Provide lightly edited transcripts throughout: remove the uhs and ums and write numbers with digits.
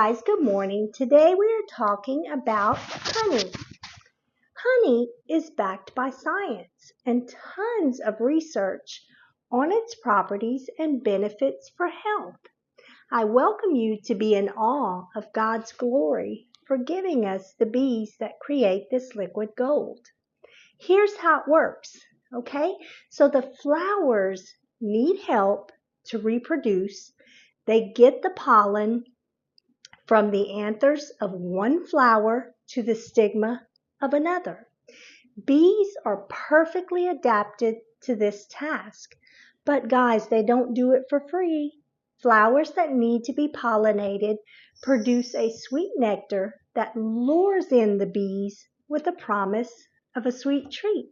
guys, good morning. Today we are talking about honey. Honey is backed by science and tons of research on its properties and benefits for health. I welcome you to be in awe of God's glory for giving us the bees that create this liquid gold. Here's how it works, okay? So the flowers need help to reproduce. They get the pollen from the anthers of one flower to the stigma of another. Bees are perfectly adapted to this task, but guys, they don't do it for free. Flowers that need to be pollinated produce a sweet nectar that lures in the bees with a promise of a sweet treat.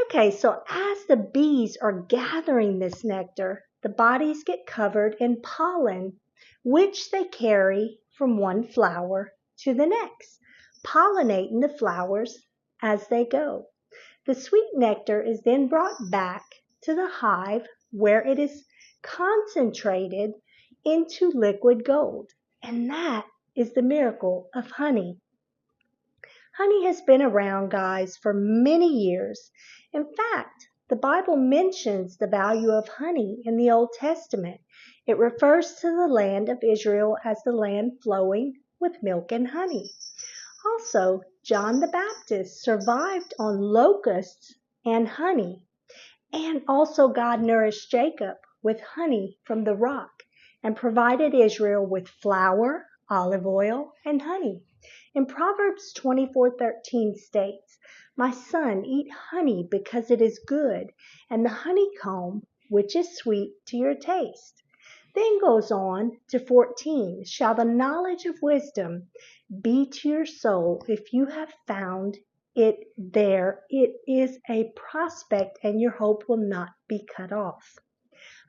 Okay, so as the bees are gathering this nectar, the bodies get covered in pollen, which they carry from one flower to the next, pollinating the flowers as they go. The sweet nectar is then brought back to the hive where it is concentrated into liquid gold, and that is the miracle of honey. Honey has been around, guys, for many years. In fact, the Bible mentions the value of honey in the Old Testament. It refers to the land of Israel as the land flowing with milk and honey. Also, John the Baptist survived on locusts and honey. And also God nourished Jacob with honey from the rock and provided Israel with flour, olive oil, and honey. In Proverbs 24:13 states, "My son, eat honey because it is good, and the honeycomb, which is sweet to your taste." Then goes on to 14, "Shall the knowledge of wisdom be to your soul if you have found it there? It is a prospect, and your hope will not be cut off."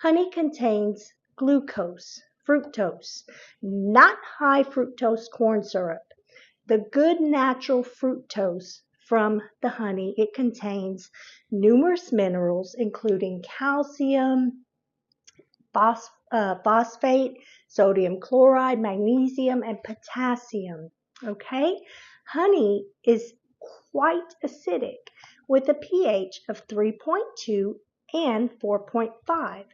Honey contains glucose, fructose, not high fructose corn syrup. The good natural fructose from the honey. It contains numerous minerals, including calcium, phosphate, sodium chloride, magnesium, and potassium. Okay? Honey is quite acidic with a pH of 3.2 and 4.5.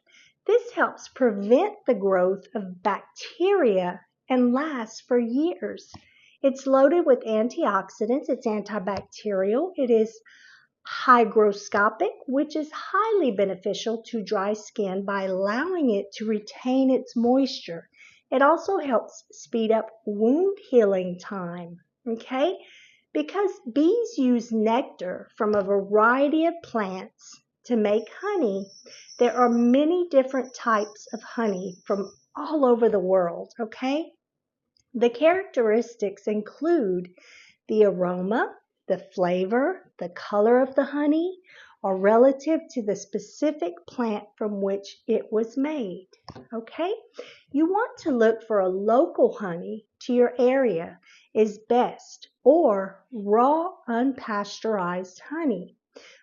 This helps prevent the growth of bacteria and lasts for years. It's loaded with antioxidants. It's antibacterial. It is hygroscopic, which is highly beneficial to dry skin by allowing it to retain its moisture. It also helps speed up wound healing time, okay? Because bees use nectar from a variety of plants to make honey, there are many different types of honey from all over the world, okay? The characteristics include the aroma, the flavor, the color of the honey, are relative to the specific plant from which it was made. Okay? You want to look for a local honey to your area is best, or raw unpasteurized honey.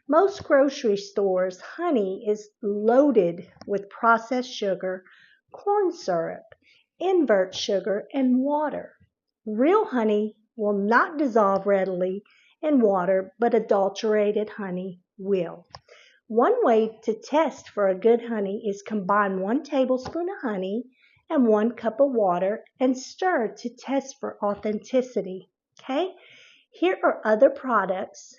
Most grocery stores' honey is loaded with processed sugar, corn syrup, invert sugar, and water. Real honey will not dissolve readily in water, but adulterated honey will. One way to test for a good honey is combine 1 tablespoon of honey and 1 cup of water and stir to test for authenticity. Okay? Here are other products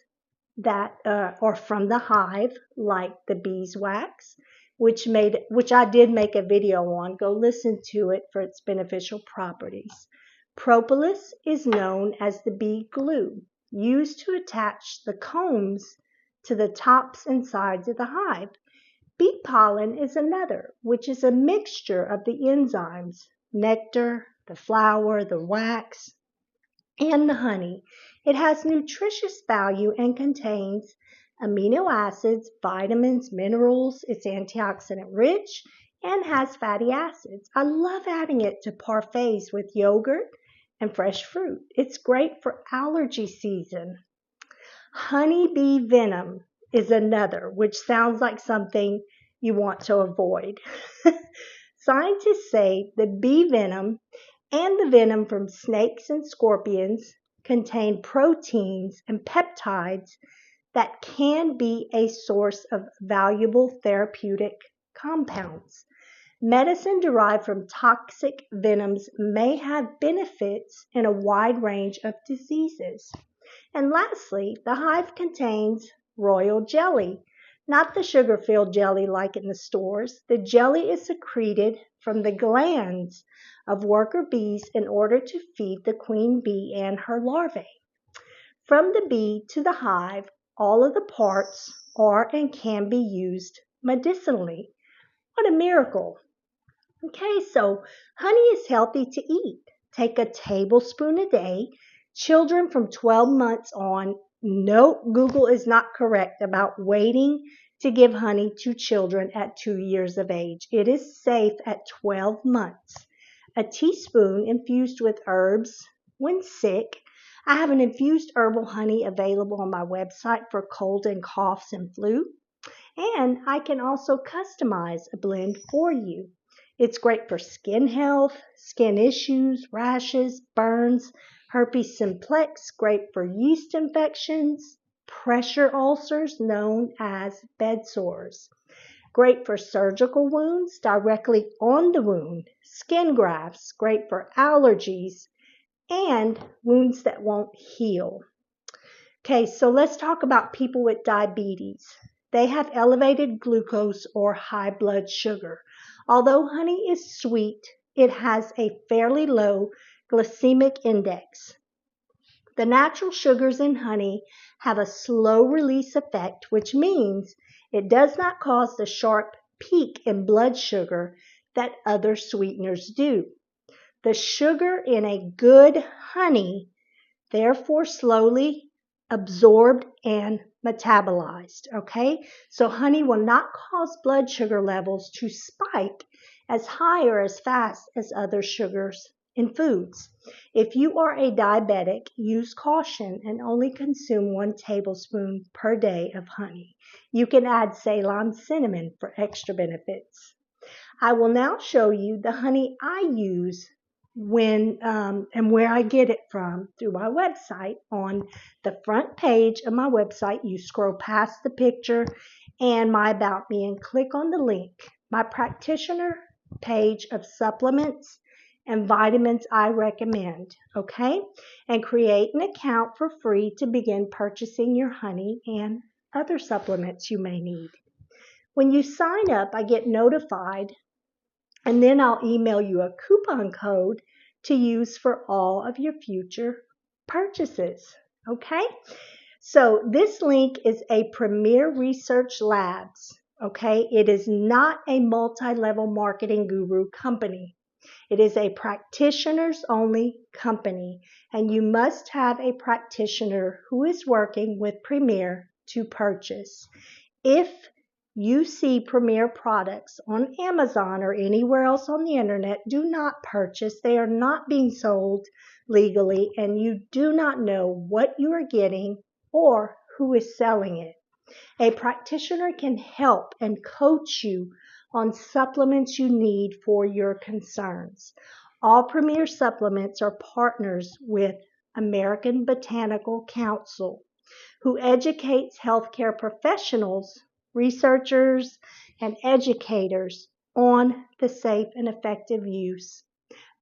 that are from the hive, like the beeswax, which I did make a video on. Go listen to it for its beneficial properties. Propolis is known as the bee glue, used to attach the combs to the tops and sides of the hive. Bee pollen is another, which is a mixture of the enzymes, nectar, the flour, the wax, and the honey. It has nutritious value and contains amino acids, vitamins, minerals. It's antioxidant rich and has fatty acids. I love adding it to parfaits with yogurt and fresh fruit. It's great for allergy season. Honeybee venom is another, which sounds like something you want to avoid. Scientists say the bee venom and the venom from snakes and scorpions contain proteins and peptides that can be a source of valuable therapeutic compounds. Medicine derived from toxic venoms may have benefits in a wide range of diseases. And lastly, the hive contains royal jelly, not the sugar-filled jelly like in the stores. The jelly is secreted from the glands of worker bees in order to feed the queen bee and her larvae. From the bee to the hive, all of the parts are and can be used medicinally. What a miracle! Okay, so honey is healthy to eat. Take a tablespoon a day. Children from 12 months on, no, Google is not correct about waiting to give honey to children at 2 years of age. It is safe at 12 months. A teaspoon infused with herbs when sick. I have an infused herbal honey available on my website for cold and coughs and flu. And I can also customize a blend for you. It's great for skin health, skin issues, rashes, burns, herpes simplex, great for yeast infections, pressure ulcers known as bed sores, great for surgical wounds directly on the wound, skin grafts, great for allergies, and wounds that won't heal. Okay, so let's talk about people with diabetes. They have elevated glucose or high blood sugar. Although honey is sweet, it has a fairly low glycemic index. The natural sugars in honey have a slow release effect, which means it does not cause the sharp peak in blood sugar that other sweeteners do. The sugar in a good honey therefore slowly absorbed and metabolized, okay? So honey will not cause blood sugar levels to spike as high or as fast as other sugars in foods. If you are a diabetic, use caution and only consume 1 tablespoon per day of honey. You can add Ceylon cinnamon for extra benefits. I will now show you the honey I use when and where I get it from through my website. On the front page of my website, you scroll past the picture and my About Me and click on the link, my Practitioner page of supplements and vitamins I recommend, okay? And create an account for free to begin purchasing your honey and other supplements you may need. When you sign up, I get notified, and then I'll email you a coupon code to use for all of your future purchases, okay? So this link is a Premier Research Labs, okay? It is not a multi-level marketing guru company. It is a practitioners only company, and you must have a practitioner who is working with Premier to purchase. If you see Premier products on Amazon or anywhere else on the internet, do not purchase. They are not being sold legally, and you do not know what you are getting or who is selling it. A practitioner can help and coach you on supplements you need for your concerns. All Premier supplements are partners with American Botanical Council, who educates healthcare professionals, researchers, and educators on the safe and effective use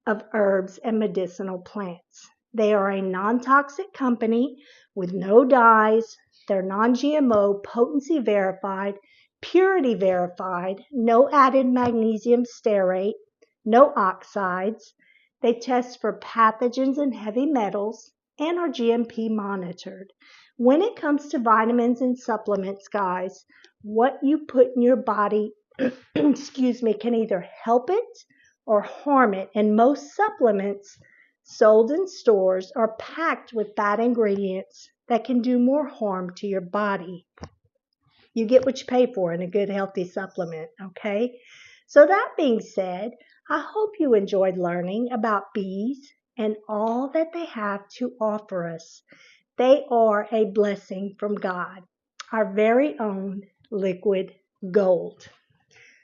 of herbs and medicinal plants. They are a non-toxic company with no dyes. They're non-GMO, potency verified, purity verified, no added magnesium stearate, no oxides. They test for pathogens and heavy metals and are GMP monitored. When it comes to vitamins and supplements, guys, what you put in your body, can either help it or harm it. And most supplements sold in stores are packed with bad ingredients that can do more harm to your body. You get what you pay for in a good, healthy supplement, okay? So that being said, I hope you enjoyed learning about bees and all that they have to offer us. They are a blessing from God, our very own liquid gold.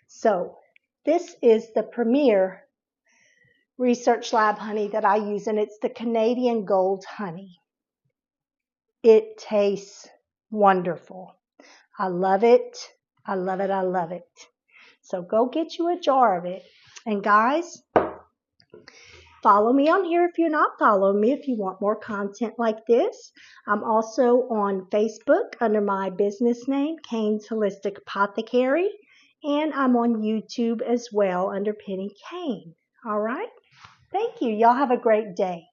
So this is the Premier research lab honey that I use, and it's the Canadian Gold honey. It tastes wonderful. I love it. I love it. I love it. So go get you a jar of it. And guys, follow me on here if you're not following me, if you want more content like this. I'm also on Facebook under my business name, Cain's Holistic Apothecary. And I'm on YouTube as well under Penny Cain. All right? Thank you. Y'all have a great day.